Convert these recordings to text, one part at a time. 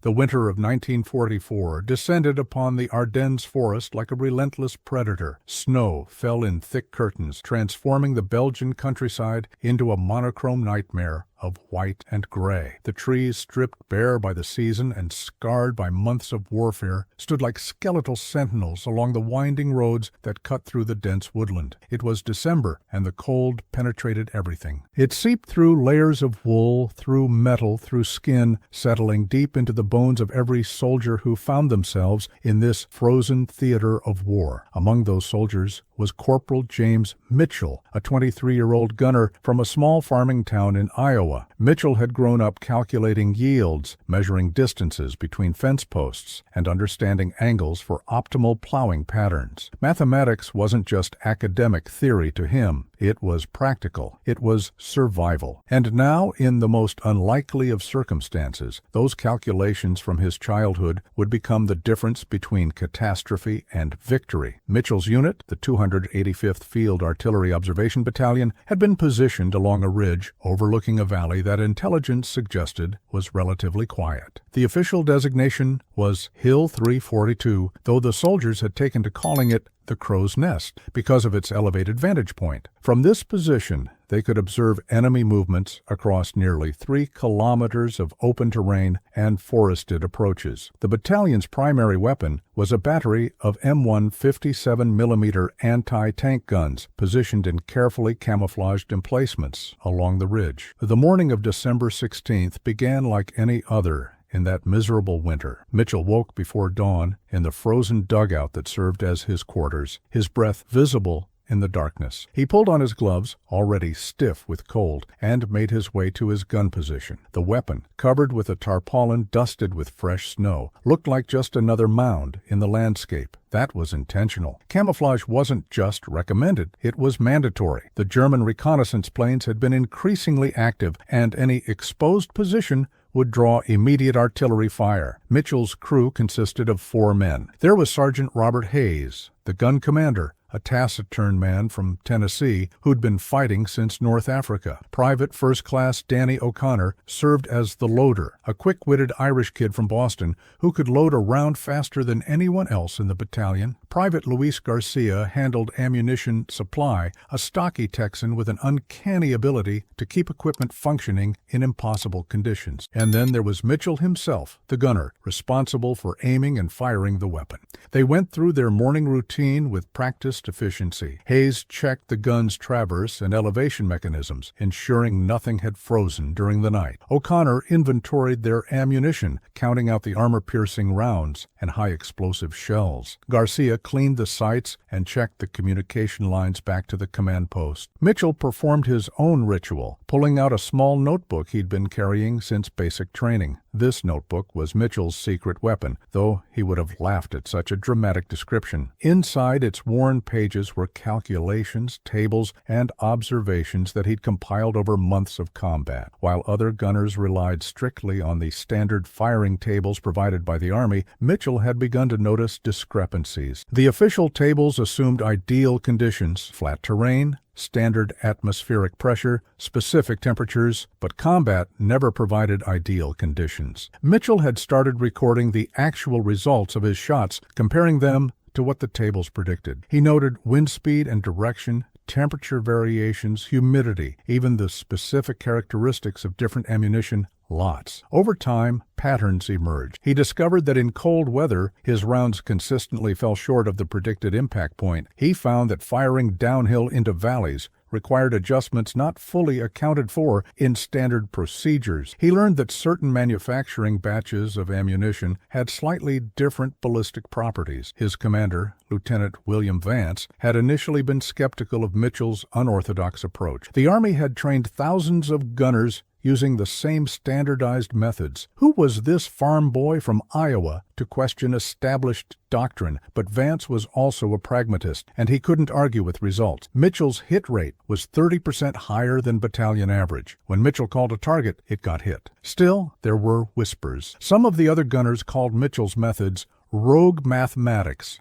The winter of 1944 descended upon the Ardennes forest like a relentless predator. Snow fell in thick curtains, transforming the Belgian countryside into a monochrome nightmare of white and gray. The trees, stripped bare by the season and scarred by months of warfare, stood like skeletal sentinels along the winding roads that cut through the dense woodland. It was December, and the cold penetrated everything. It seeped through layers of wool, through metal, through skin, settling deep into the bones of every soldier who found themselves in this frozen theater of war. Among those soldiers was Corporal James Mitchell, a 23-year-old gunner from a small farming town in Iowa. Mitchell had grown up calculating yields, measuring distances between fence posts, and understanding angles for optimal plowing patterns. Mathematics wasn't just academic theory to him. It was practical. It was survival. And now, in the most unlikely of circumstances, those calculations from his childhood would become the difference between catastrophe and victory. Mitchell's unit, the 285th Field Artillery Observation Battalion, had been positioned along a ridge overlooking a valley that intelligence suggested was relatively quiet. The official designation was Hill 342, though the soldiers had taken to calling it the Crow's Nest because of its elevated vantage point. From this position, they could observe enemy movements across nearly 3 kilometers of open terrain and forested approaches. The battalion's primary weapon was a battery of M1 57mm anti-tank guns positioned in carefully camouflaged emplacements along the ridge. The morning of December 16th began like any other in that miserable winter. Mitchell woke before dawn in the frozen dugout that served as his quarters, his breath visible in the darkness. He pulled on his gloves, already stiff with cold, and made his way to his gun position. The weapon, covered with a tarpaulin dusted with fresh snow, looked like just another mound in the landscape. That was intentional. Camouflage wasn't just recommended, it was mandatory. The German reconnaissance planes had been increasingly active, and any exposed position would draw immediate artillery fire. Mitchell's crew consisted of 4 men. There was Sergeant Robert Hayes, the gun commander, a taciturn man from Tennessee who'd been fighting since North Africa. Private First Class Danny O'Connor served as the loader, a quick-witted Irish kid from Boston who could load a round faster than anyone else in the battalion. Private Luis Garcia handled ammunition supply, a stocky Texan with an uncanny ability to keep equipment functioning in impossible conditions. And then there was Mitchell himself, the gunner, responsible for aiming and firing the weapon. They went through their morning routine with practiced efficiency. Hayes checked the gun's traverse and elevation mechanisms, ensuring nothing had frozen during the night. O'Connor inventoried their ammunition, counting out the armor-piercing rounds and high-explosive shells. Garcia cleaned the sights and checked the communication lines back to the command post. Mitchell performed his own ritual, pulling out a small notebook he'd been carrying since basic training. This notebook was Mitchell's secret weapon, though he would have laughed at such a dramatic description. Inside its worn pages were calculations, tables, and observations that he'd compiled over months of combat. While other gunners relied strictly on the standard firing tables provided by the Army, Mitchell had begun to notice discrepancies. The official tables assumed ideal conditions, flat terrain, standard atmospheric pressure, specific temperatures, but combat never provided ideal conditions. Mitchell had started recording the actual results of his shots, comparing them to what the tables predicted. He noted wind speed and direction, temperature variations, humidity, even the specific characteristics of different ammunition lots. Over time, patterns emerged. He discovered that in cold weather, his rounds consistently fell short of the predicted impact point. He found that firing downhill into valleys required adjustments not fully accounted for in standard procedures. He learned that certain manufacturing batches of ammunition had slightly different ballistic properties. His commander, Lieutenant William Vance, had initially been skeptical of Mitchell's unorthodox approach. The Army had trained thousands of gunners using the same standardized methods. Who was this farm boy from Iowa to question established doctrine? But Vance was also a pragmatist, and he couldn't argue with results. Mitchell's hit rate was 30% higher than battalion average. When Mitchell called a target, it got hit. Still, there were whispers. Some of the other gunners called Mitchell's methods rogue mathematics.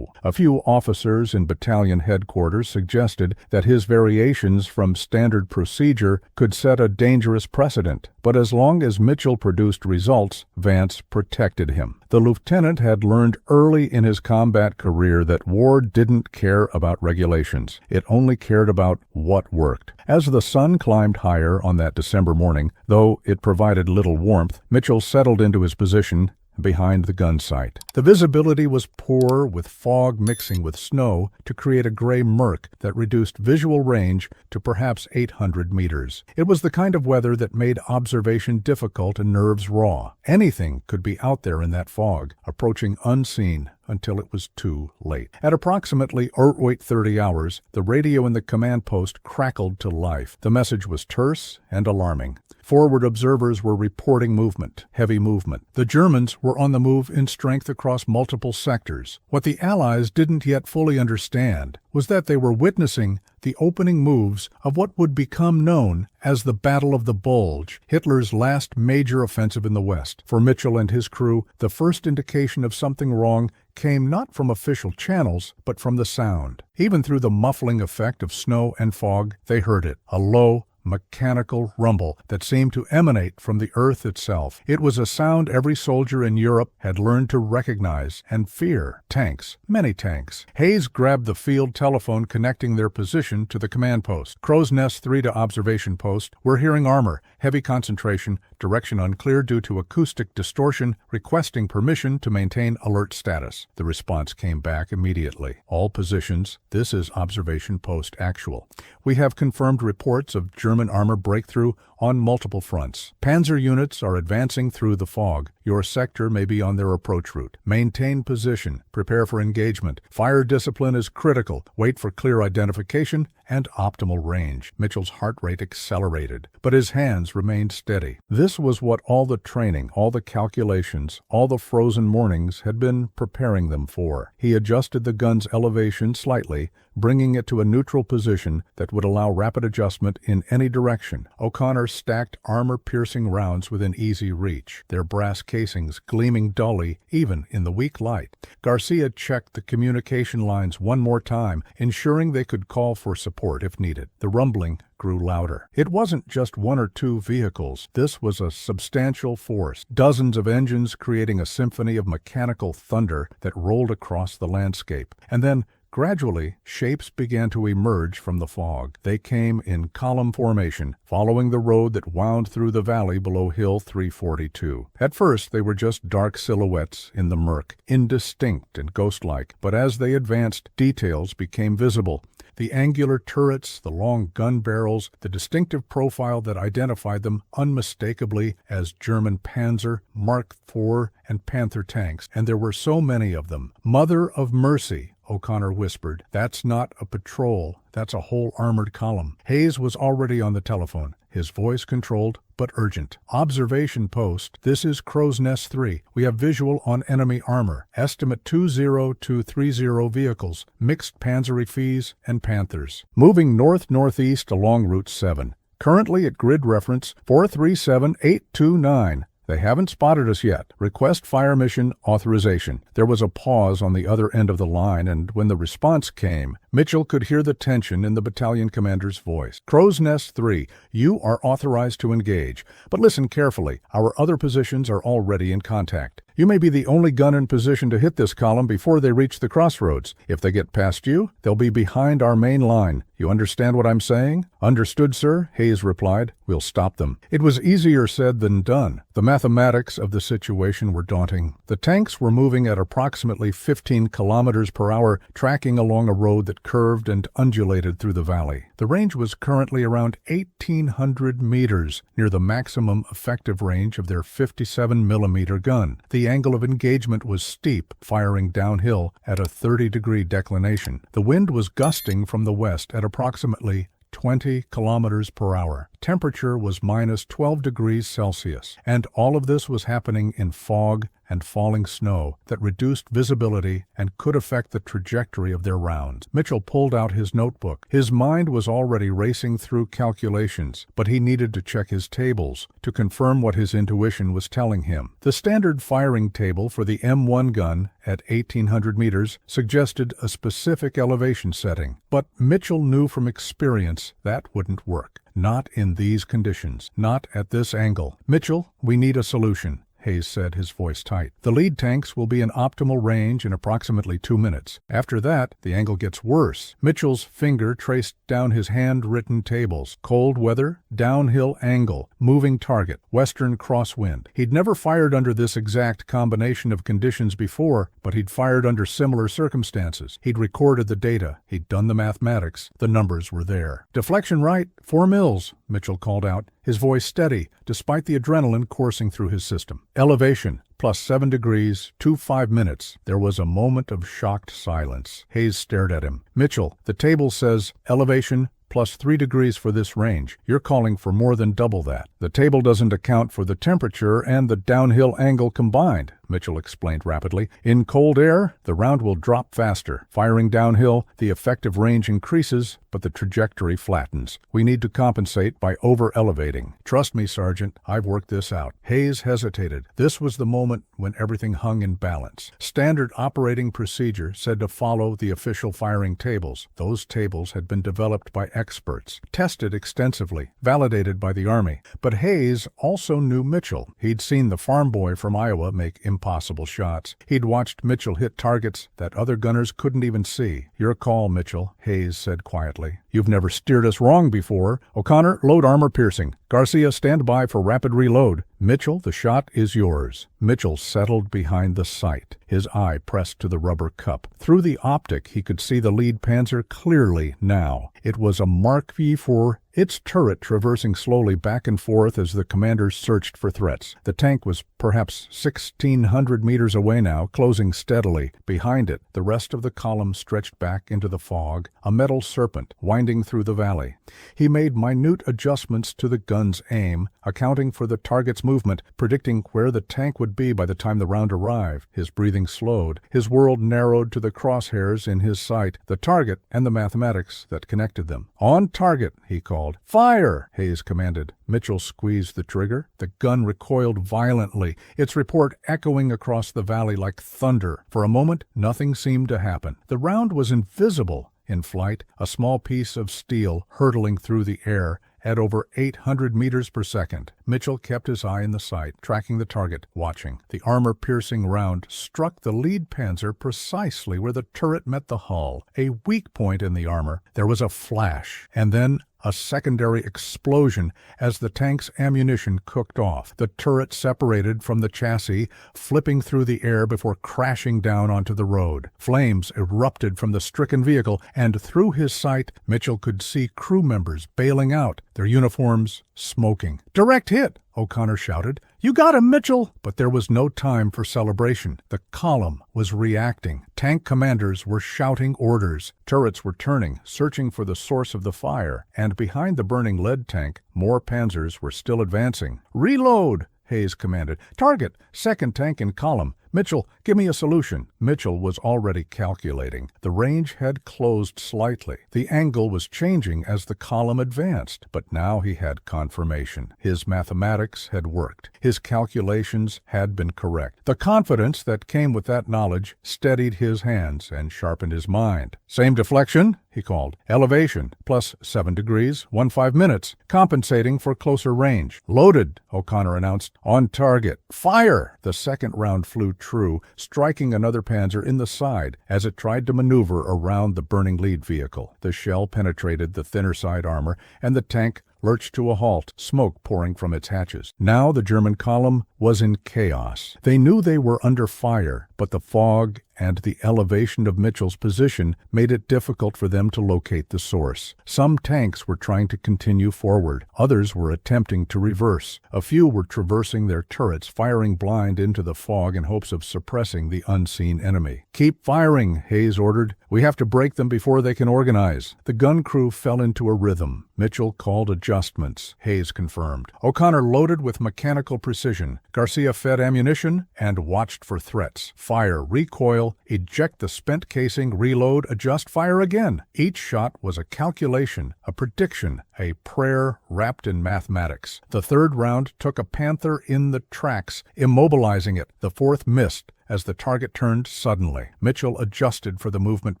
A few officers in battalion headquarters suggested that his variations from standard procedure could set a dangerous precedent, but as long as Mitchell produced results, Vance protected him. The lieutenant had learned early in his combat career that war didn't care about regulations. It only cared about what worked. As the sun climbed higher on that December morning, though it provided little warmth, Mitchell settled into his position behind the gun sight. The visibility was poor, with fog mixing with snow to create a gray murk that reduced visual range to perhaps 800 meters. It was the kind of weather that made observation difficult and nerves raw. Anything could be out there in that fog, approaching unseen until it was too late. At approximately 30 hours, the radio in the command post crackled to life. The message was terse and alarming. Forward observers were reporting movement, heavy movement. The Germans were on the move in strength across multiple sectors. What the Allies didn't yet fully understand was that they were witnessing the opening moves of what would become known as the Battle of the Bulge, Hitler's last major offensive in the West. For Mitchell and his crew, the first indication of something wrong came not from official channels, but from the sound. Even through the muffling effect of snow and fog, they heard it, a low, mechanical rumble that seemed to emanate from the earth itself. It was a sound every soldier in Europe had learned to recognize and fear. Tanks, many tanks. Hayes grabbed the field telephone connecting their position to the command post. Crow's Nest 3 to observation post. We're hearing armor, heavy concentration, direction unclear due to acoustic distortion, requesting permission to maintain alert status. The response came back immediately. All positions, this is observation post actual. We have confirmed reports of German armor breakthrough on multiple fronts. Panzer units are advancing through the fog. Your sector may be on their approach route. Maintain position. Prepare for engagement. Fire discipline is critical. Wait for clear identification and optimal range. Mitchell's heart rate accelerated, but his hands remained steady. This was what all the training, all the calculations, all the frozen mornings had been preparing them for. He adjusted the gun's elevation slightly, bringing it to a neutral position that would allow rapid adjustment in any direction. O'Connor stacked armor-piercing rounds within easy reach, their brass casings gleaming dully even in the weak light. Garcia checked the communication lines one more time, ensuring they could call for support if needed. The rumbling grew louder. It wasn't just one or two vehicles. This was a substantial force, dozens of engines creating a symphony of mechanical thunder that rolled across the landscape. And then, gradually, shapes began to emerge from the fog. They came in column formation, following the road that wound through the valley below Hill 342. At first, they were just dark silhouettes in the murk, indistinct and ghost-like, but as they advanced, details became visible. The angular turrets, the long gun barrels, the distinctive profile that identified them unmistakably as German Panzer, Mark IV, and Panther tanks. And there were so many of them. Mother of mercy, O'Connor whispered. That's not a patrol. That's a whole armored column. Hayes was already on the telephone, his voice controlled but urgent. Observation post. This is Crow's Nest 3. We have visual on enemy armor. Estimate 20 to 30 vehicles, mixed Panzer IVs and Panthers. Moving north-northeast along Route 7. Currently at grid reference 437829. They haven't spotted us yet. Request fire mission authorization. There was a pause on the other end of the line, and when the response came, Mitchell could hear the tension in the battalion commander's voice. Crow's Nest 3, you are authorized to engage. But listen carefully. Our other positions are already in contact. You may be the only gun in position to hit this column before they reach the crossroads. If they get past you, they'll be behind our main line. You understand what I'm saying? Understood, sir, Hayes replied. We'll stop them. It was easier said than done. The mathematics of the situation were daunting. The tanks were moving at approximately 15 kilometers per hour, tracking along a road that curved and undulated through the valley. The range was currently around 1,800 meters, near the maximum effective range of their 57mm gun. The angle of engagement was steep, firing downhill at a 30-degree declination. The wind was gusting from the west at approximately 20 kilometers per hour. Temperature was minus 12 degrees Celsius, and all of this was happening in fog and falling snow that reduced visibility and could affect the trajectory of their rounds. Mitchell pulled out his notebook. His mind was already racing through calculations, but he needed to check his tables to confirm what his intuition was telling him. The standard firing table for the M1 gun at 1,800 meters suggested a specific elevation setting, but Mitchell knew from experience that wouldn't work. Not in these conditions. Not at this angle. "Mitchell, we need a solution," Hayes said, his voice tight. "The lead tanks will be in optimal range in approximately 2 minutes. After that, the angle gets worse." Mitchell's finger traced down his handwritten tables. Cold weather, downhill angle, moving target, western crosswind. He'd never fired under this exact combination of conditions before, but he'd fired under similar circumstances. He'd recorded the data. He'd done the mathematics. The numbers were there. "Deflection right, 4 mils," Mitchell called out, his voice steady, despite the adrenaline coursing through his system. "Elevation, plus 7 degrees, 5 minutes." There was a moment of shocked silence. Hayes stared at him. "Mitchell, the table says elevation plus 3 degrees for this range. You're calling for more than double that." "The table doesn't account for the temperature and the downhill angle combined," Mitchell explained rapidly. "In cold air, the round will drop faster. Firing downhill, the effective range increases, but the trajectory flattens. We need to compensate by over-elevating. Trust me, Sergeant, I've worked this out." Hayes hesitated. This was the moment when everything hung in balance. Standard operating procedure said to follow the official firing tables. Those tables had been developed by experts, tested extensively, validated by the Army. But Hayes also knew Mitchell. He'd seen the farm boy from Iowa make impossible shots. He'd watched Mitchell hit targets that other gunners couldn't even see. "Your call, Mitchell," Hayes said quietly. "You've never steered us wrong before. O'Connor, load armor piercing. Garcia, stand by for rapid reload. Mitchell, the shot is yours." Mitchell settled behind the sight, his eye pressed to the rubber cup. Through the optic, he could see the lead Panzer clearly now. It was a Mark V4, its turret traversing slowly back and forth as the commanders searched for threats. The tank was perhaps 1,600 meters away now, closing steadily. Behind it, the rest of the column stretched back into the fog, a metal serpent winding through the valley. He made minute adjustments to the gun's aim, accounting for the target's movement, predicting where the tank would be by the time the round arrived. His breathing slowed. His world narrowed to the crosshairs in his sight, the target and the mathematics that connected them. "On target," he called. "Fire!" Hayes commanded. Mitchell squeezed the trigger. The gun recoiled violently, its report echoing across the valley like thunder. For a moment, nothing seemed to happen. The round was invisible. In flight, a small piece of steel hurtling through the air at over 800 meters per second. Mitchell kept his eye in the sight, tracking the target, watching. The armor-piercing round struck the lead Panzer precisely where the turret met the hull, a weak point in the armor. There was a flash, and then a secondary explosion as the tank's ammunition cooked off. The turret separated from the chassis, flipping through the air before crashing down onto the road. Flames erupted from the stricken vehicle, and through his sight, Mitchell could see crew members bailing out, their uniforms smoking. "Direct hit!" O'Connor shouted. "You got him, Mitchell!" But there was no time for celebration. The column was reacting. Tank commanders were shouting orders. Turrets were turning, searching for the source of the fire. And behind the burning lead tank, more Panzers were still advancing. "Reload!" Hayes commanded. "Target, second tank in column. Mitchell, give me a solution." Mitchell was already calculating. The range had closed slightly. The angle was changing as the column advanced, but now he had confirmation. His mathematics had worked. His calculations had been correct. The confidence that came with that knowledge steadied his hands and sharpened his mind. "Same deflection?" he called. "Elevation, plus 7 degrees, 15 minutes, compensating for closer range." "Loaded," O'Connor announced. "On target. Fire!" The second round flew true, striking another Panzer in the side as it tried to maneuver around the burning lead vehicle. The shell penetrated the thinner side armor, and the tank lurched to a halt, smoke pouring from its hatches. Now the German column was in chaos. They knew they were under fire, but the fog and the elevation of Mitchell's position made it difficult for them to locate the source. Some tanks were trying to continue forward. Others were attempting to reverse. A few were traversing their turrets, firing blind into the fog in hopes of suppressing the unseen enemy. "Keep firing," Hayes ordered. "We have to break them before they can organize." The gun crew fell into a rhythm. Mitchell called adjustments. Hayes confirmed. O'Connor loaded with mechanical precision. Garcia fed ammunition and watched for threats. Fire, recoil, eject the spent casing, reload, adjust, fire again. Each shot was a calculation, a prediction, a prayer wrapped in mathematics. The third round took a Panther in the tracks, immobilizing it. The fourth missed as the target turned suddenly. Mitchell adjusted for the movement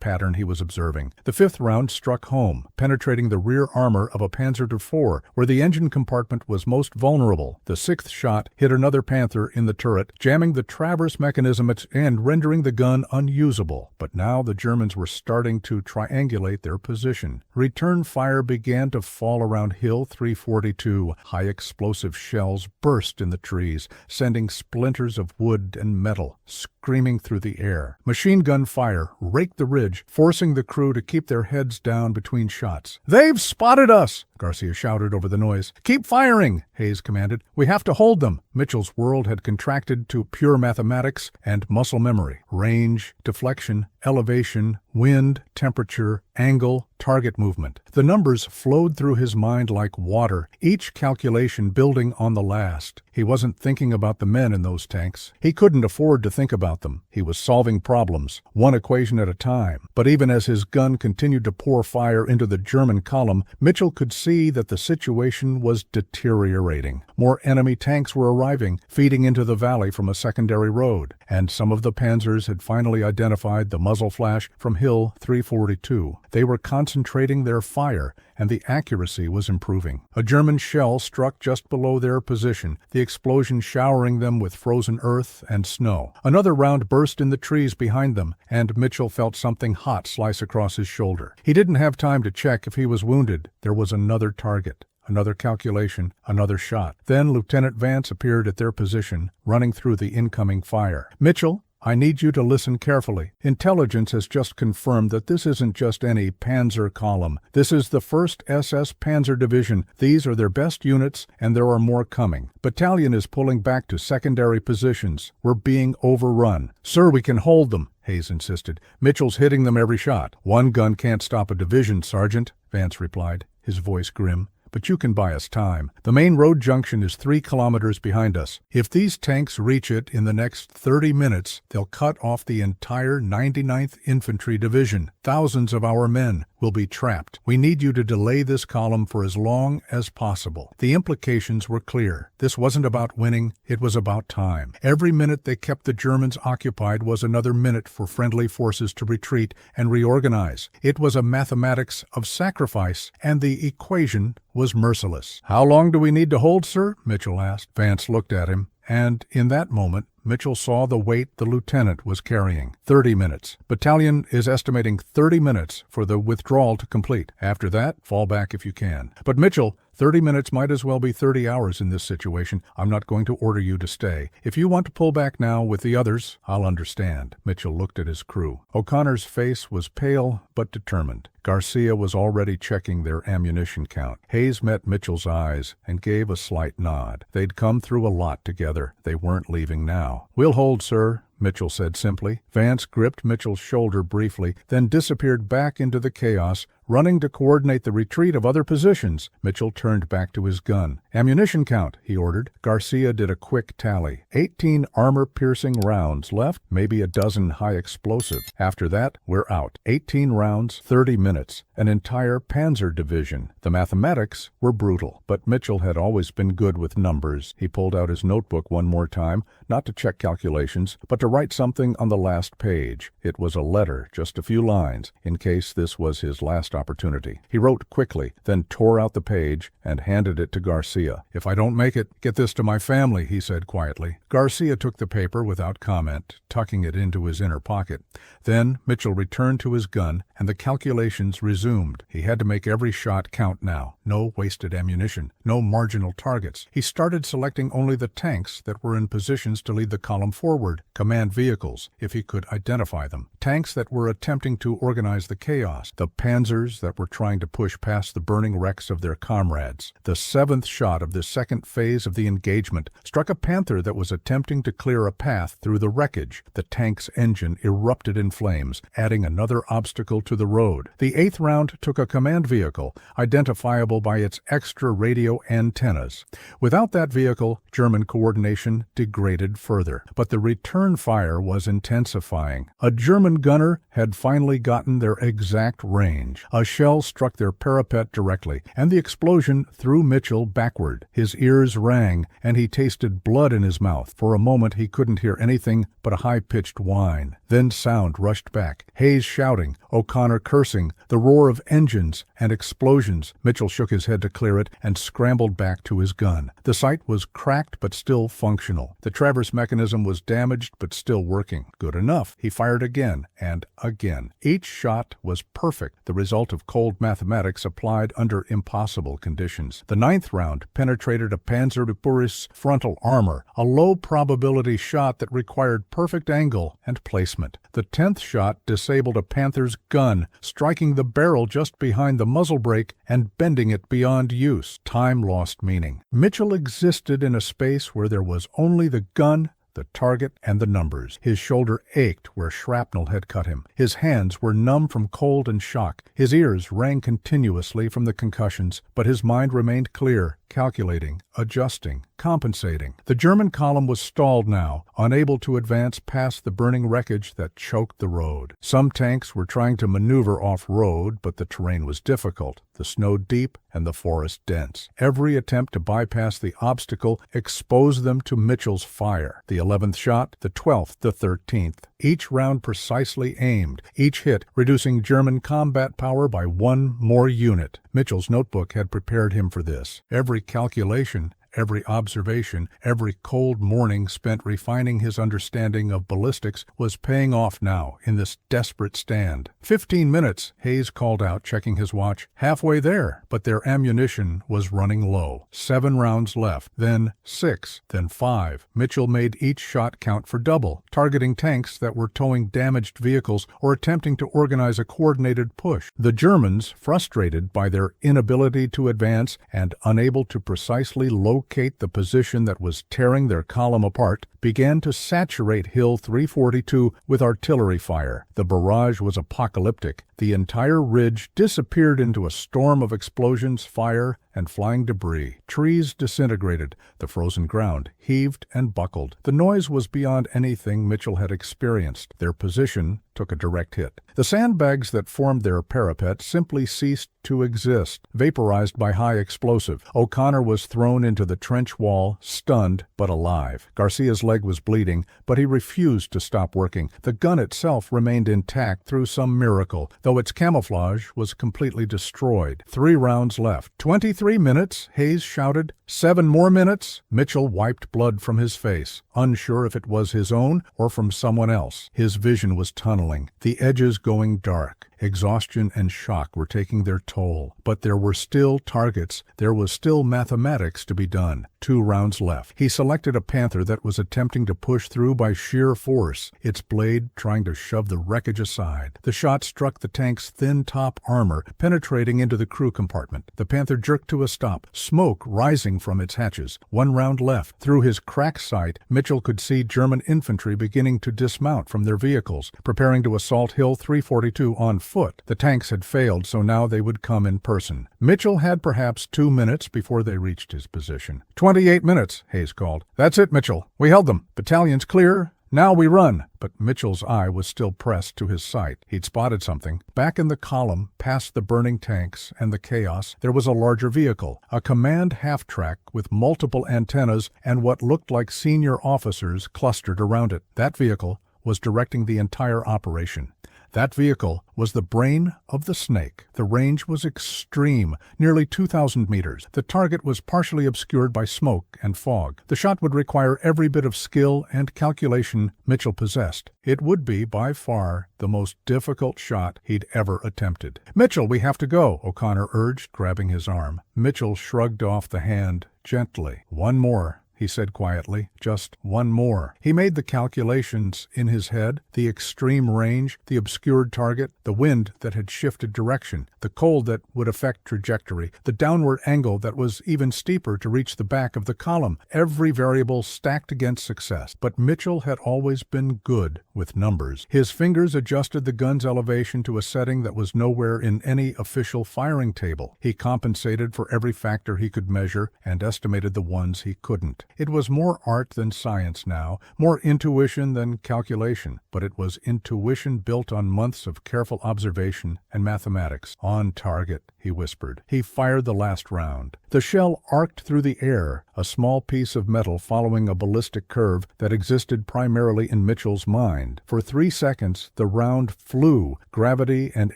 pattern he was observing. The fifth round struck home, penetrating the rear armor of a Panzer IV, where the engine compartment was most vulnerable. The sixth shot hit another Panther in the turret, jamming the traverse mechanism at its end, rendering the gun unusable. But now the Germans were starting to triangulate their position. Return fire began to fall around Hill 342. High explosive shells burst in the trees, sending splinters of wood and metal screaming through the air. Machine gun fire raked the ridge, forcing the crew to keep their heads down between shots. "They've spotted us!" Garcia shouted over the noise. "Keep firing!" Hayes commanded. "We have to hold them." Mitchell's world had contracted to pure mathematics and muscle memory. Range, deflection, elevation, wind, temperature, angle, target movement. The numbers flowed through his mind like water, each calculation building on the last. He wasn't thinking about the men in those tanks. He couldn't afford to think about them. He was solving problems, one equation at a time. But even as his gun continued to pour fire into the German column, Mitchell could see that the situation was deteriorating. More enemy tanks were arriving, feeding into the valley from a secondary road, and some of the Panzers had finally identified the muzzle flash from Hill 342. They were concentrating their fire, and the accuracy was improving. A German shell struck just below their position, the explosion showering them with frozen earth and snow. Another round burst in the trees behind them, and Mitchell felt something hot slice across his shoulder. He didn't have time to check if he was wounded. There was another target. Another calculation, another shot. Then Lieutenant Vance appeared at their position, running through the incoming fire. "Mitchell, I need you to listen carefully. Intelligence has just confirmed that this isn't just any Panzer column. This is the 1st SS Panzer Division. These are their best units, and there are more coming. Battalion is pulling back to secondary positions. We're being overrun." "Sir, we can hold them," Hayes insisted. "Mitchell's hitting them every shot." "One gun can't stop a division, Sergeant," Vance replied, his voice grim. "But you can buy us time. The main road junction is 3 kilometers behind us. If these tanks reach it in the next 30 minutes, they'll cut off the entire 99th Infantry Division. Thousands of our men will be trapped. We need you to delay this column for as long as possible." The implications were clear. This wasn't about winning, it was about time. Every minute they kept the Germans occupied was another minute for friendly forces to retreat and reorganize. It was a mathematics of sacrifice, and the equation was merciless. "How long do we need to hold, sir?" Mitchell asked. Vance looked at him, and in that moment, Mitchell saw the weight the lieutenant was carrying. 30 minutes. Battalion is estimating 30 minutes for the withdrawal to complete. After that, fall back if you can. "But Mitchell, 30 minutes might as well be 30 hours in this situation. I'm not going to order you to stay. If you want to pull back now with the others, I'll understand." Mitchell looked at his crew. O'Connor's face was pale but determined. Garcia was already checking their ammunition count. Hayes met Mitchell's eyes and gave a slight nod. They'd come through a lot together. They weren't leaving now. "We'll hold, sir," Mitchell said simply. Vance gripped Mitchell's shoulder briefly, then disappeared back into the chaos, running to coordinate the retreat of other positions. Mitchell turned back to his gun. "Ammunition count," he ordered. Garcia did a quick tally. 18 armor-piercing rounds left, maybe a dozen high explosive. After that, we're out. 18 rounds, 30 minutes. An entire Panzer division. The mathematics were brutal, but Mitchell had always been good with numbers. He pulled out his notebook one more time, not to check calculations, but to write something on the last page. It was a letter, just a few lines, in case this was his last last opportunity. He wrote quickly, then tore out the page and handed it to Garcia. "If I don't make it, get this to my family," he said quietly. Garcia took the paper without comment, tucking it into his inner pocket. Then Mitchell returned to his gun, and the calculations resumed. He had to make every shot count now. No wasted ammunition, no marginal targets. He started selecting only the tanks that were in positions to lead the column forward, command vehicles, if he could identify them. Tanks that were attempting to organize the chaos, the Panzers that were trying to push past the burning wrecks of their comrades. The seventh shot of the second phase of the engagement struck a Panther that was attempting to clear a path through the wreckage. The tank's engine erupted in flames, adding another obstacle to the road. The eighth round took a command vehicle, identifiable by its extra radio antennas. Without that vehicle, German coordination degraded further, but the return fire was intensifying. A German gunner had finally gotten their exact range. A shell struck their parapet directly, and the explosion threw Mitchell backward. His ears rang, and he tasted blood in his mouth. For a moment he couldn't hear anything but a high-pitched whine. Then sound rushed back. Hayes shouting, O'Connor cursing, the roar of engines and explosions. Mitchell shook his head to clear it and scrambled back to his gun. The sight was cracked but still functional. The traverse mechanism was damaged but still working. Good enough. He fired again and again. Each shot was perfect, the result of cold mathematics applied under impossible conditions. The ninth round penetrated a Panzer Buris frontal armor, a low-probability shot that required perfect angle and placement. The 10th shot disabled a Panther's gun, striking the barrel just behind the muzzle brake and bending it beyond use. Time lost meaning. Mitchell existed in a space where there was only the gun, the target, and the numbers. His shoulder ached where shrapnel had cut him. His hands were numb from cold and shock. His ears rang continuously from the concussions, but his mind remained clear, calculating, adjusting, compensating. The German column was stalled now, unable to advance past the burning wreckage that choked the road. Some tanks were trying to maneuver off-road, but the terrain was difficult, the snow deep and the forest dense. Every attempt to bypass the obstacle exposed them to Mitchell's fire. The 11th shot, the 12th, the 13th. Each round precisely aimed, each hit reducing German combat power by one more unit. Mitchell's notebook had prepared him for this. Every calculation, every observation, every cold morning spent refining his understanding of ballistics was paying off now in this desperate stand. 15 minutes, Hayes called out, checking his watch. Halfway there, but their ammunition was running low. 7 rounds left, then 6, then 5. Mitchell made each shot count for double, targeting tanks that were towing damaged vehicles or attempting to organize a coordinated push. The Germans, frustrated by their inability to advance and unable to precisely locate the position that was tearing their column apart, began to saturate Hill 342 with artillery fire. The barrage was apocalyptic. The entire ridge disappeared into a storm of explosions, fire, and flying debris. Trees disintegrated. The frozen ground heaved and buckled. The noise was beyond anything Mitchell had experienced. Their position took a direct hit. The sandbags that formed their parapet simply ceased to exist, vaporized by high explosive. O'Connor was thrown into the trench wall, stunned but alive. Garcia's leg was bleeding, but he refused to stop working. The gun itself remained intact through some miracle, though its camouflage was completely destroyed. 3 rounds left. 23 minutes, Hayes shouted. 7 more minutes. Mitchell wiped blood from his face, unsure if it was his own or from someone else. His vision was tunneling, the edges going dark. Exhaustion and shock were taking their toll, but there were still targets. There was still mathematics to be done. 2 rounds left. He selected a Panther that was attempting to push through by sheer force, its blade trying to shove the wreckage aside. The shot struck the tank's thin top armor, penetrating into the crew compartment. The Panther jerked to a stop, smoke rising from its hatches. 1 round left. Through his cracked sight, Mitchell could see German infantry beginning to dismount from their vehicles, preparing to assault Hill 342 on foot. The tanks had failed, so now they would come in person. Mitchell had perhaps 2 minutes before they reached his position. 28 minutes, Hayes called. That's it, Mitchell. We held them. Battalion's clear. Now we run. But Mitchell's eye was still pressed to his sight. He'd spotted something. Back in the column, past the burning tanks and the chaos, there was a larger vehicle, a command half-track with multiple antennas and what looked like senior officers clustered around it. That vehicle was directing the entire operation. That vehicle was the brain of the Snake. The range was extreme, nearly 2,000 meters. The target was partially obscured by smoke and fog. The shot would require every bit of skill and calculation Mitchell possessed. It would be, by far, the most difficult shot he'd ever attempted. "Mitchell, we have to go," O'Connor urged, grabbing his arm. Mitchell shrugged off the hand gently. "One more," he said quietly, "just one more." He made the calculations in his head, the extreme range, the obscured target, the wind that had shifted direction, the cold that would affect trajectory, the downward angle that was even steeper to reach the back of the column, every variable stacked against success. But Mitchell had always been good with numbers. His fingers adjusted the gun's elevation to a setting that was nowhere in any official firing table. He compensated for every factor he could measure and estimated the ones he couldn't. It was more art than science now, more intuition than calculation, but it was intuition built on months of careful observation and mathematics. "On target," he whispered. He fired the last round. The shell arced through the air, a small piece of metal following a ballistic curve that existed primarily in Mitchell's mind. For 3 seconds, the round flew, gravity and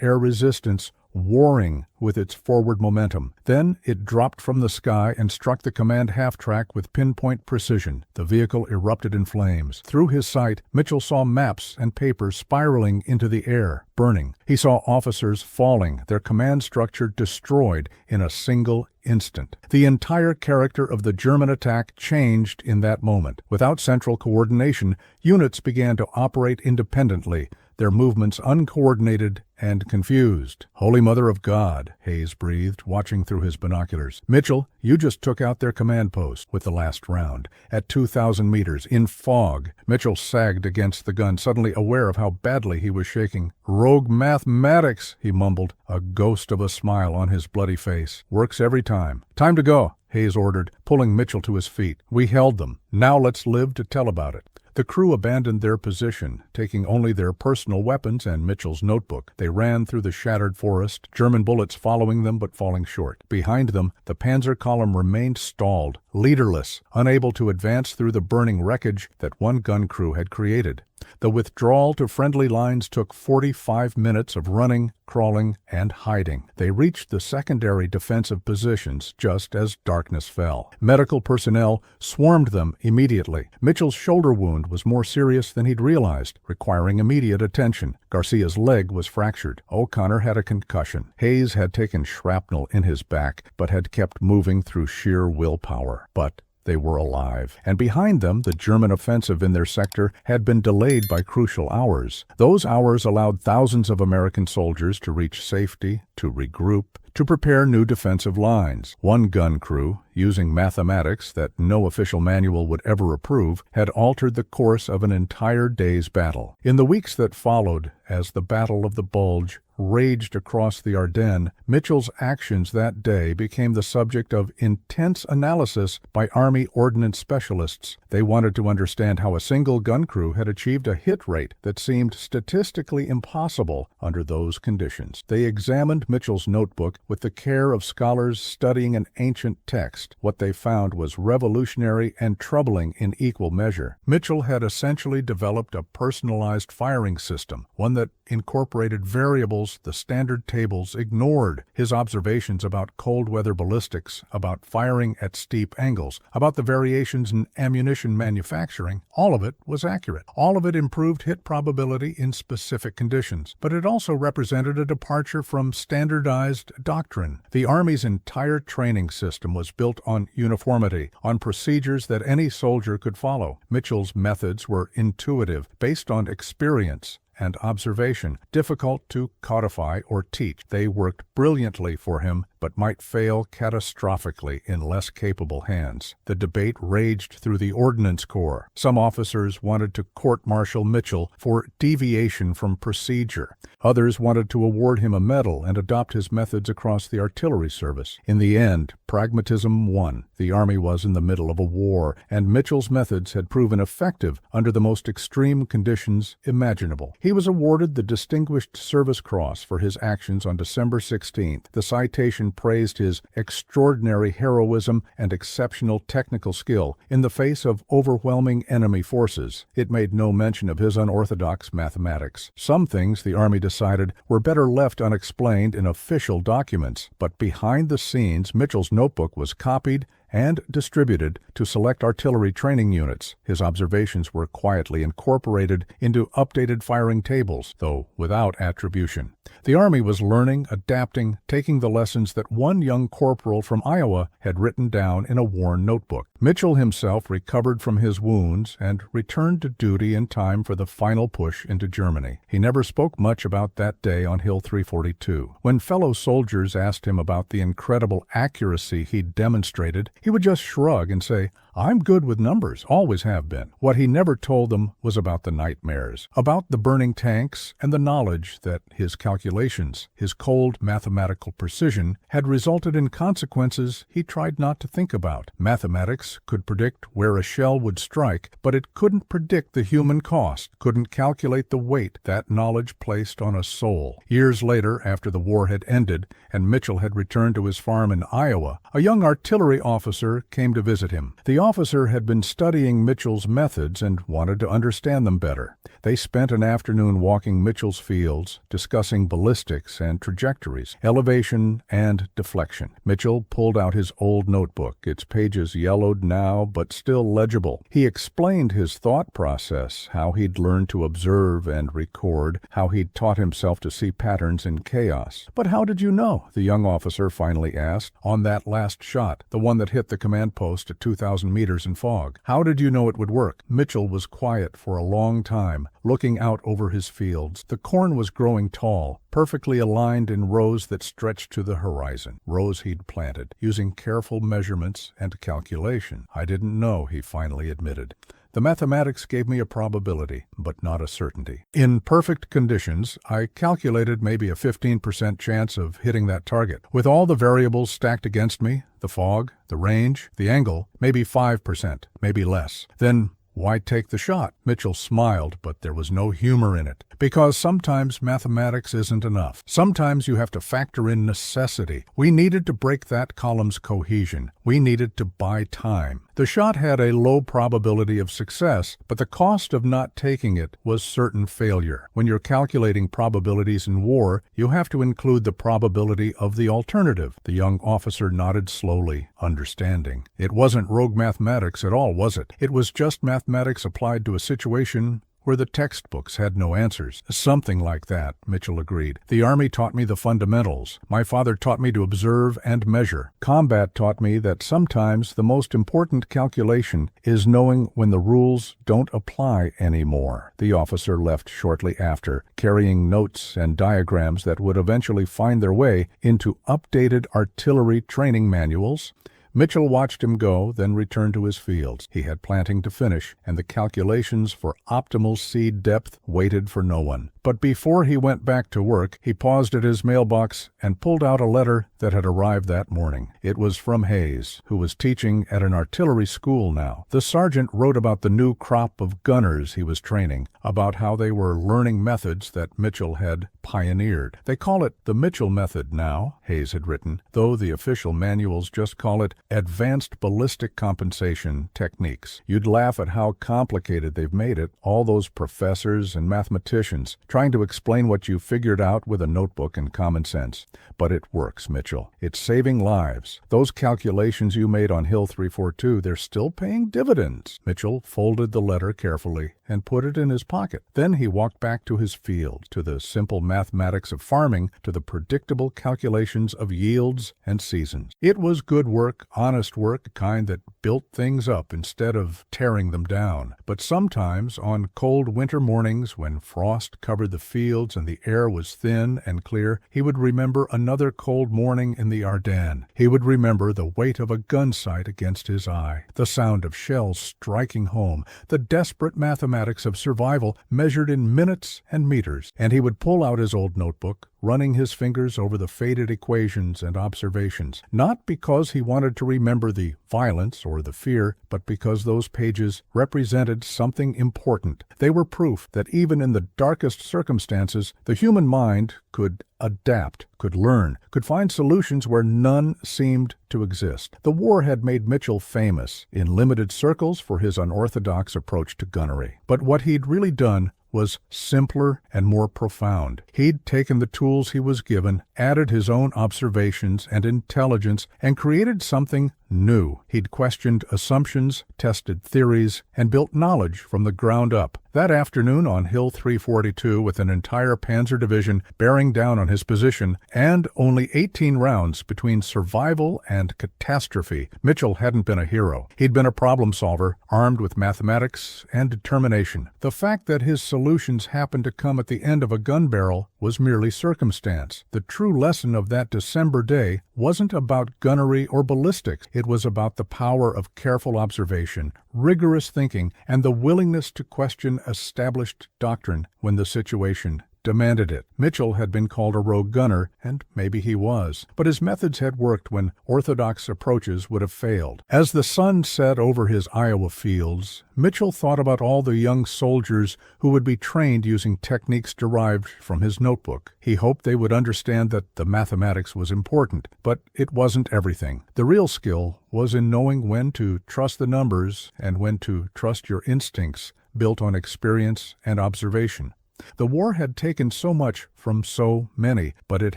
air resistance warring with its forward momentum. Then it dropped from the sky and struck the command half-track with pinpoint precision. The vehicle erupted in flames. Through his sight, Mitchell saw maps and papers spiraling into the air, burning. He saw officers falling, their command structure destroyed in a single instant. The entire character of the German attack changed in that moment. Without central coordination, units began to operate independently, their movements uncoordinated and confused. "Holy Mother of God," Hayes breathed, watching through his binoculars. "Mitchell, you just took out their command post with the last round. At 2,000 meters, in fog." Mitchell sagged against the gun, suddenly aware of how badly he was shaking. "Rogue mathematics," he mumbled, a ghost of a smile on his bloody face. "Works every time." "Time to go," Hayes ordered, pulling Mitchell to his feet. "We held them. Now let's live to tell about it." The crew abandoned their position, taking only their personal weapons and Mitchell's notebook. They ran through the shattered forest, German bullets following them but falling short. Behind them, the Panzer column remained stalled, leaderless, unable to advance through the burning wreckage that one gun crew had created. The withdrawal to friendly lines took 45 minutes of running, crawling, and hiding. They reached the secondary defensive positions just as darkness fell. Medical personnel swarmed them immediately. Mitchell's shoulder wound was more serious than he'd realized, requiring immediate attention. Garcia's leg was fractured. O'Connor had a concussion. Hayes had taken shrapnel in his back, but had kept moving through sheer willpower. But they were alive, and behind them the German offensive in their sector had been delayed by crucial hours. Those hours allowed thousands of American soldiers to reach safety, to regroup, to prepare new defensive lines. One gun crew, using mathematics that no official manual would ever approve, had altered the course of an entire day's battle. In the weeks that followed, as the Battle of the Bulge raged across the Ardennes, Mitchell's actions that day became the subject of intense analysis by Army ordnance specialists. They wanted to understand how a single gun crew had achieved a hit rate that seemed statistically impossible under those conditions. They examined Mitchell's notebook with the care of scholars studying an ancient text. What they found was revolutionary and troubling in equal measure. Mitchell had essentially developed a personalized firing system, one that incorporated variables the standard tables ignored. His observations about cold weather ballistics, about firing at steep angles, about the variations in ammunition manufacturing, all of it was accurate. All of it improved hit probability in specific conditions. But it also represented a departure from standardized doctrine. The Army's entire training system was built on uniformity, on procedures that any soldier could follow. Mitchell's methods were intuitive, based on experience and observation, difficult to codify or teach. They worked brilliantly for him, but might fail catastrophically in less capable hands. The debate raged through the Ordnance Corps. Some officers wanted to court-martial Mitchell for deviation from procedure. Others wanted to award him a medal and adopt his methods across the artillery service. In the end, pragmatism won. The Army was in the middle of a war, and Mitchell's methods had proven effective under the most extreme conditions imaginable. He was awarded the Distinguished Service Cross for his actions on December 16th. The citation Deflection praised his extraordinary heroism and exceptional technical skill in the face of overwhelming enemy forces. It made no mention of his unorthodox mathematics. Some things, the Army decided, were better left unexplained in official documents, but behind the scenes, Mitchell's notebook was copied and distributed to select artillery training units. His observations were quietly incorporated into updated firing tables, though without attribution. The Army was learning, adapting, taking the lessons that one young corporal from Iowa had written down in a worn notebook. Mitchell himself recovered from his wounds and returned to duty in time for the final push into Germany. He never spoke much about that day on Hill 342. When fellow soldiers asked him about the incredible accuracy he'd demonstrated, he would just shrug and say, "I'm good with numbers, always have been." What he never told them was about the nightmares, about the burning tanks and the knowledge that his calculations, his cold mathematical precision, had resulted in consequences he tried not to think about. Mathematics could predict where a shell would strike, but it couldn't predict the human cost, couldn't calculate the weight that knowledge placed on a soul. Years later, after the war had ended and Mitchell had returned to his farm in Iowa, a young artillery officer came to visit him. The officer had been studying Mitchell's methods and wanted to understand them better. They spent an afternoon walking Mitchell's fields, discussing ballistics and trajectories, elevation and deflection. Mitchell pulled out his old notebook, its pages yellowed now but still legible. He explained his thought process, how he'd learned to observe and record, how he'd taught himself to see patterns in chaos. "But how did you know?" the young officer finally asked. "On that last shot, the one that hit the command post at 2,000 meters in fog. How did you know it would work?" Mitchell was quiet for a long time, looking out over his fields. The corn was growing tall, perfectly aligned in rows that stretched to the horizon, rows he'd planted, using careful measurements and calculation. "I didn't know," he finally admitted. "The mathematics gave me a probability, but not a certainty. In perfect conditions, I calculated maybe a 15% chance of hitting that target. With all the variables stacked against me, the fog, the range, the angle, maybe 5%, maybe less. Then why take the shot?" Mitchell smiled, but there was no humor in it. "Because sometimes mathematics isn't enough. Sometimes you have to factor in necessity. We needed to break that column's cohesion. We needed to buy time. The shot had a low probability of success, but the cost of not taking it was certain failure. When you're calculating probabilities in war, you have to include the probability of the alternative." The young officer nodded slowly, understanding. "It wasn't rogue mathematics at all, was it? It was just mathematics applied to a situation where the textbooks had no answers." "Something like that," Mitchell agreed. "The Army taught me the fundamentals. My father taught me to observe and measure. Combat taught me that sometimes the most important calculation is knowing when the rules don't apply anymore." The officer left shortly after, carrying notes and diagrams that would eventually find their way into updated artillery training manuals. Mitchell watched him go, then returned to his fields. He had planting to finish, and the calculations for optimal seed depth waited for no one. But before he went back to work, he paused at his mailbox and pulled out a letter that had arrived that morning. It was from Hayes, who was teaching at an artillery school now. The sergeant wrote about the new crop of gunners he was training, about how they were learning methods that Mitchell had pioneered. "They call it the Mitchell method now," Hayes had written, though the official manuals just call it advanced ballistic compensation techniques. You'd laugh at how complicated they've made it, all those professors and mathematicians trying to explain what you figured out with a notebook and common sense. But it works, Mitchell. It's saving lives. Those calculations you made on Hill 342, they're still paying dividends." Mitchell folded the letter carefully and put it in his pocket. Then he walked back to his field, to the simple mathematics of farming, to the predictable calculations of yields and seasons. It was good work, honest work, the kind that built things up instead of tearing them down. But sometimes, on cold winter mornings when frost covered the fields and the air was thin and clear, he would remember another cold morning in the Ardennes. He would remember the weight of a gun sight against his eye, the sound of shells striking home, the desperate mathematics of survival measured in minutes and meters. And he would pull out his old notebook, running his fingers over the faded equations and observations, not because he wanted to remember the violence or the fear, but because those pages represented something important. They were proof that even in the darkest circumstances, the human mind could adapt, could learn, could find solutions where none seemed to exist. The war had made Mitchell famous in limited circles for his unorthodox approach to gunnery. But what he'd really done was simpler and more profound. He'd taken the tools he was given, added his own observations and intelligence, and created something new. He'd questioned assumptions, tested theories, and built knowledge from the ground up. That afternoon on Hill 342, with an entire Panzer division bearing down on his position and only 18 rounds between survival and catastrophe, Mitchell hadn't been a hero. He'd been a problem solver, armed with mathematics and determination. The fact that his solutions happened to come at the end of a gun barrel was merely circumstance. The true lesson of that December day wasn't about gunnery or ballistics. It was about the power of careful observation, rigorous thinking, and the willingness to question established doctrine when the situation demanded it. Mitchell had been called a rogue gunner, and maybe he was, but his methods had worked when orthodox approaches would have failed. As the sun set over his Iowa fields, Mitchell thought about all the young soldiers who would be trained using techniques derived from his notebook. He hoped they would understand that the mathematics was important, but it wasn't everything. The real skill was in knowing when to trust the numbers and when to trust your instincts, built on experience and observation. The war had taken so much from so many, but it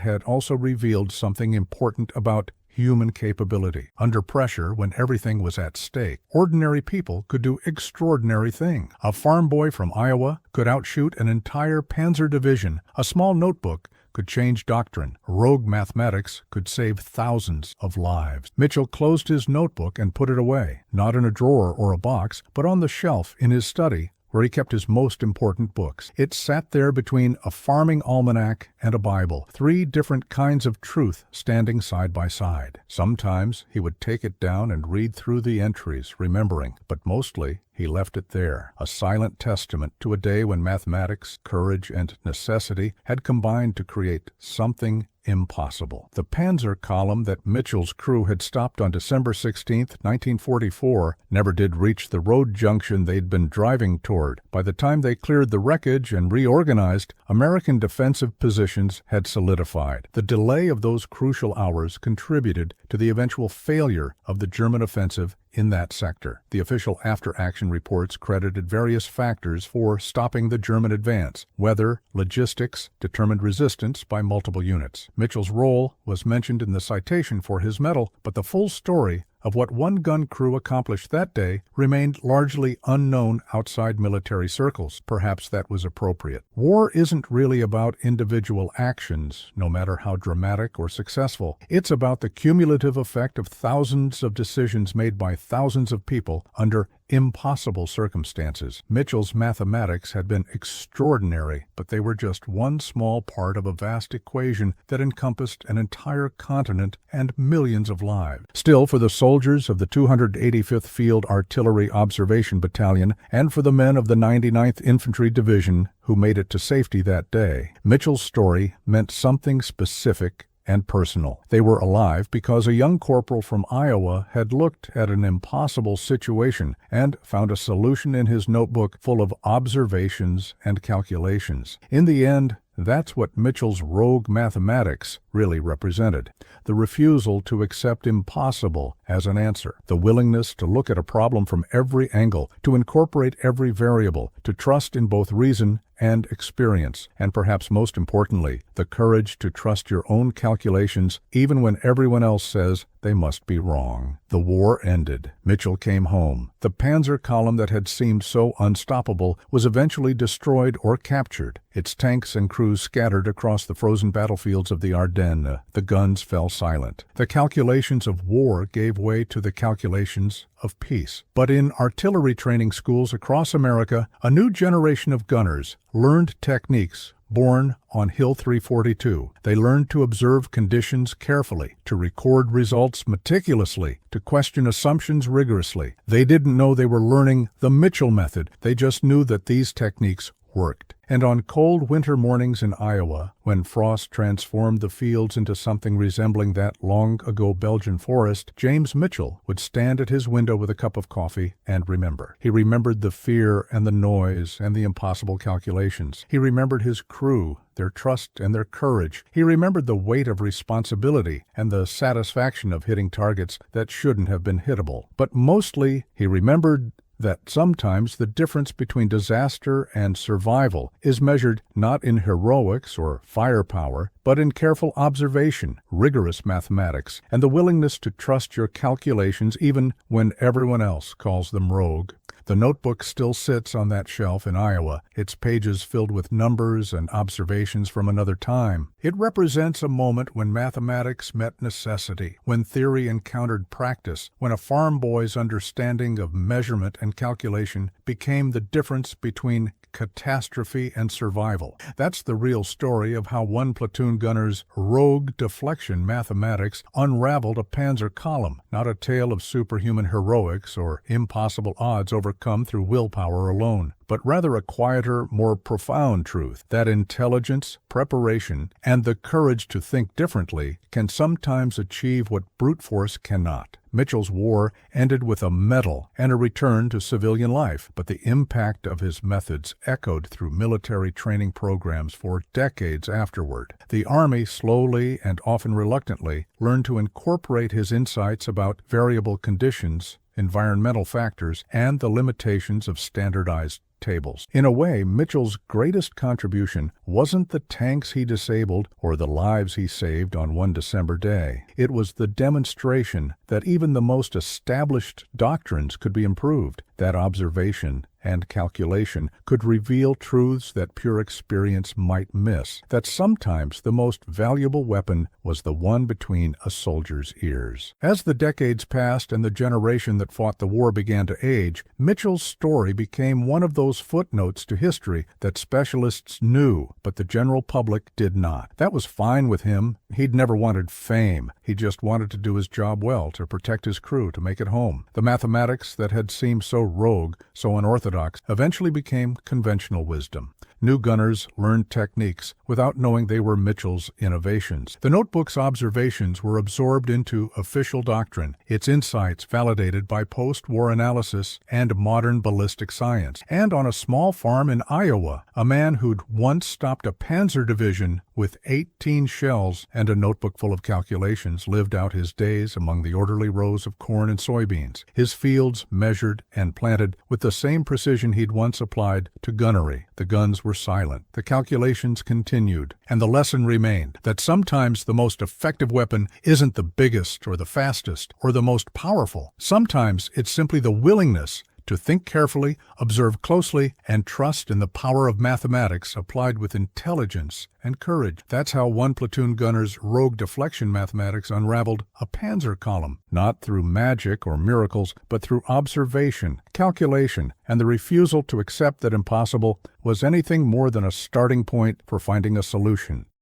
had also revealed something important about human capability. Under pressure, when everything was at stake, ordinary people could do extraordinary things. A farm boy from Iowa could outshoot an entire Panzer division. A small notebook could change doctrine. Rogue mathematics could save thousands of lives. Mitchell closed his notebook and put it away, not in a drawer or a box, but on the shelf in his study, where he kept his most important books. It sat there between a farming almanac and a Bible, 3 different kinds of truth standing side by side. Sometimes he would take it down and read through the entries, remembering, but mostly he left it there, a silent testament to a day when mathematics, courage, and necessity had combined to create something impossible. The Panzer column that Mitchell's crew had stopped on December 16, 1944, never did reach the road junction they'd been driving toward. By the time they cleared the wreckage and reorganized, American defensive positions had solidified. The delay of those crucial hours contributed to the eventual failure of the German offensive in that sector. The official after-action reports credited various factors for stopping the German advance. Weather, logistics, determined resistance by multiple units. Mitchell's role was mentioned in the citation for his medal, but the full story of what one gun crew accomplished that day remained largely unknown outside military circles. Perhaps that was appropriate. War isn't really about individual actions, no matter how dramatic or successful. It's about the cumulative effect of thousands of decisions made by thousands of people under impossible circumstances. Mitchell's mathematics had been extraordinary, but they were just one small part of a vast equation that encompassed an entire continent and millions of lives. Still, for the soldiers of the 285th Field Artillery Observation Battalion and for the men of the 99th Infantry Division who made it to safety that day, Mitchell's story meant something specific and personal. They were alive because a young corporal from Iowa had looked at an impossible situation and found a solution in his notebook full of observations and calculations. In the end, that's what Mitchell's rogue mathematics really represented. The refusal to accept impossible as an answer. The willingness to look at a problem from every angle, to incorporate every variable, to trust in both reason and experience, and perhaps most importantly, the courage to trust your own calculations even when everyone else says they must be wrong. The war ended. Mitchell came home. The Panzer column that had seemed so unstoppable was eventually destroyed or captured. Its tanks and crews scattered across the frozen battlefields of the Ardennes. The guns fell silent. The calculations of war gave way to the calculations of peace. But in artillery training schools across America, a new generation of gunners learned techniques born on Hill 342. They learned to observe conditions carefully, to record results meticulously, to question assumptions rigorously. They didn't know they were learning the Mitchell method. They just knew that these techniques worked. And on cold winter mornings in Iowa, when frost transformed the fields into something resembling that long-ago Belgian forest, James Mitchell would stand at his window with a cup of coffee and remember. He remembered the fear and the noise and the impossible calculations. He remembered his crew, their trust and their courage. He remembered the weight of responsibility and the satisfaction of hitting targets that shouldn't have been hittable. But mostly, he remembered that sometimes the difference between disaster and survival is measured not in heroics or firepower, but in careful observation, rigorous mathematics, and the willingness to trust your calculations even when everyone else calls them rogue. The notebook still sits on that shelf in Iowa, its pages filled with numbers and observations from another time. It represents a moment when mathematics met necessity, when theory encountered practice, when a farm boy's understanding of measurement and calculation became the difference between catastrophe and survival. That's the real story of how one platoon gunner's rogue deflection mathematics unraveled a Panzer column, not a tale of superhuman heroics or impossible odds overcome through willpower alone, but rather a quieter, more profound truth that intelligence, preparation, and the courage to think differently can sometimes achieve what brute force cannot. Mitchell's war ended with a medal and a return to civilian life, but the impact of his methods echoed through military training programs for decades afterward. The Army slowly and often reluctantly learned to incorporate his insights about variable conditions, environmental factors, and the limitations of standardized tables. In a way, Mitchell's greatest contribution wasn't the tanks he disabled or the lives he saved on one December day. It was the demonstration that even the most established doctrines could be improved, that observation and calculation could reveal truths that pure experience might miss, that sometimes the most valuable weapon was the one between a soldier's ears. As the decades passed and the generation that fought the war began to age, Mitchell's story became one of those footnotes to history that specialists knew, but the general public did not. That was fine with him. He'd never wanted fame. He just wanted to do his job well, to protect his crew, to make it home. The mathematics that had seemed so rogue, so unorthodox, eventually became conventional wisdom. New gunners learned techniques without knowing they were Mitchell's innovations. The notebook's observations were absorbed into official doctrine, its insights validated by post-war analysis and modern ballistic science. And on a small farm in Iowa, a man who'd once stopped a Panzer division with 18 shells and a notebook full of calculations lived out his days among the orderly rows of corn and soybeans, his fields measured and planted with the same precision he'd once applied to gunnery. The guns were silent, the calculations continued, and the lesson remained that sometimes the most effective weapon isn't the biggest or the fastest or the most powerful. Sometimes it's simply the willingness to think carefully, observe closely, and trust in the power of mathematics applied with intelligence and courage. That's how one platoon gunner's rogue deflection mathematics unraveled a Panzer column, not through magic or miracles, but through observation, calculation, and the refusal to accept that impossible was anything more than a starting point for finding a solution.